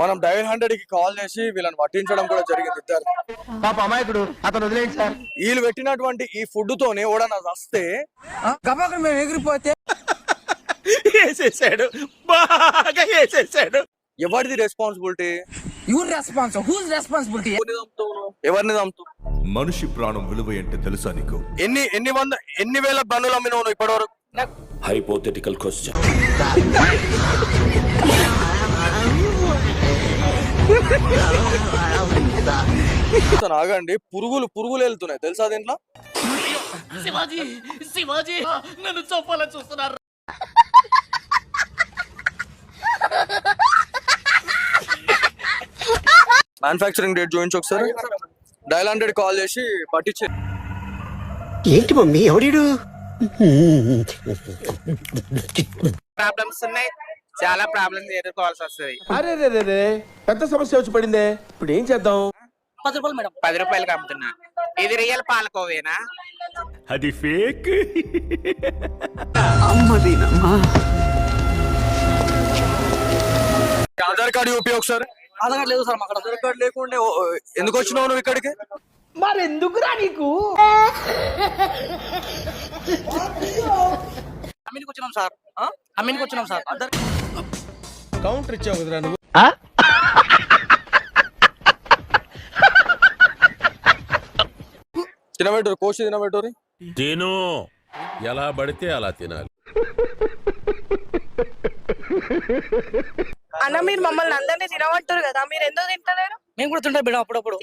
మనం డయల్ 100 కి కాల్ చేసి వీళ్ళని పట్టించడం కూడా జరిగింది. ఇద్దరు పాప అమాయకుడు, అతను వదిలేండి సార్. వీళ్ళు పెట్టినటువంటి ఈ ఫుడ్ తోనే ఓడన వస్తే గబాకం మేము ఎగిరిపోతే వేసేసాడు, బాగా వేసేసాడు. ఎవరిది responsibility? Your response, whose responsibility? ఎవరిని చంపుతూ? మనిషి ప్రాణం విలువ ఏంటో తెలుసా నీకు? ఎన్ని వేల బండ్లు అమ్మినావు నువ్వు ఇప్పటి వరకు? Hypothetical question. ఆగండి, పురుగులు వెళ్తున్నాయి తెలుసా దీంట్లో? శివాజీ నన్ను చంపాలని చూస్తున్నారు. మ్యానుఫ్యాక్చరింగ్ డేట్ చూపించి ఒకసారి. డయల్ 100 కాల్ చేసి పట్టించే. ఏంటి మమ్మీ ఎవడీడు? ప్రాబ్లమ్స్ ఉన్నాయి, చాలా ప్రాబ్లమ్స్ ఎదుర్కోవాల్సి వస్తుంది. అరే రే రే రే, పెద్ద సమస్య వచ్చి పడిందే, ఇప్పుడు ఏం చేద్దాం? 10 రూపాయలు మేడం, 10 రూపాయలకి అమ్ముతున్నా. ఇది రియల్ పాలకోవేనా? అది ఫేక్. ఆధార్ కార్డు చూపి ఒకసారి. ఆధార్ కార్డు లేదు సార్ మాకు. ఆధార్ కార్డు లేకుండా ఎందుకు వచ్చినావు నువ్వు ఇక్కడికి? మరి ఎందుకురా నీకు? అమ్మినికి వచ్చినాం సార్, అమ్మినికి వచ్చినాం సార్. కౌంటర్ ఇచ్చావు కదరా నువ్వు. తినబెట్టరు, కోసి తినబెట్టరు. తిను, ఎలా పడితే అలా తినాలి. అన్న మీరు మమ్మల్ని అందరినీ తినమంటారు కదా, మీరు ఎందుకు తింటలేరు? మేము కూడా తింటాం మేడం అప్పుడప్పుడు.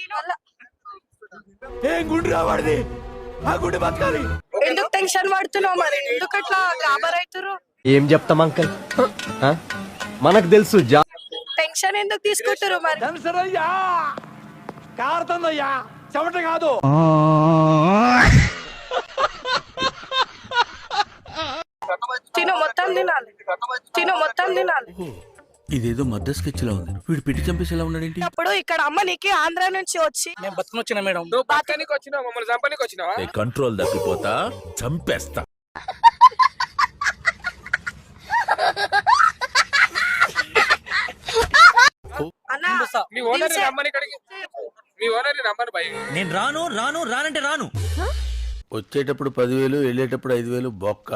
ఎందుకు టెన్షన్ పడుతున్నావు? మరి ఎందుకు అట్లా గాబర్ అవుతారు? ఏం చెప్తాం అంకల్, మనకు తెలుసు. టెన్షన్ ఎందుకు తీసుకుంటారు? మరి కారుతుందయ్యా, చెమట కాదు. తిను మొత్తం తినాలి, తిను మొత్తం తినాలి. ఇదేదో మద్ద స్కెచ్ లా ఉంది. వీడు పిటి చంపేసేలా ఉన్నాడేంటి? అప్పుడు ఇక్కడ అమ్మ నీకి ఆంధ్ర నుంచి వచ్చి మేము బతుకుని వచ్చినా మేడం. బతకనికి వచ్చినావు, మమ్మల్ని చంపనికి వచ్చినావా? కంట్రోల్ తప్పిపోతా చంపేస్తా. అన్న మీ ఓనర్ రమ్మని ఇక్కడికి, మీ ఓనర్ రమ్మని భయ. నేను రానంటే రాను. వచ్చేటప్పుడు 10,000, వెళ్ళేటప్పుడు 5,000 బొక్క.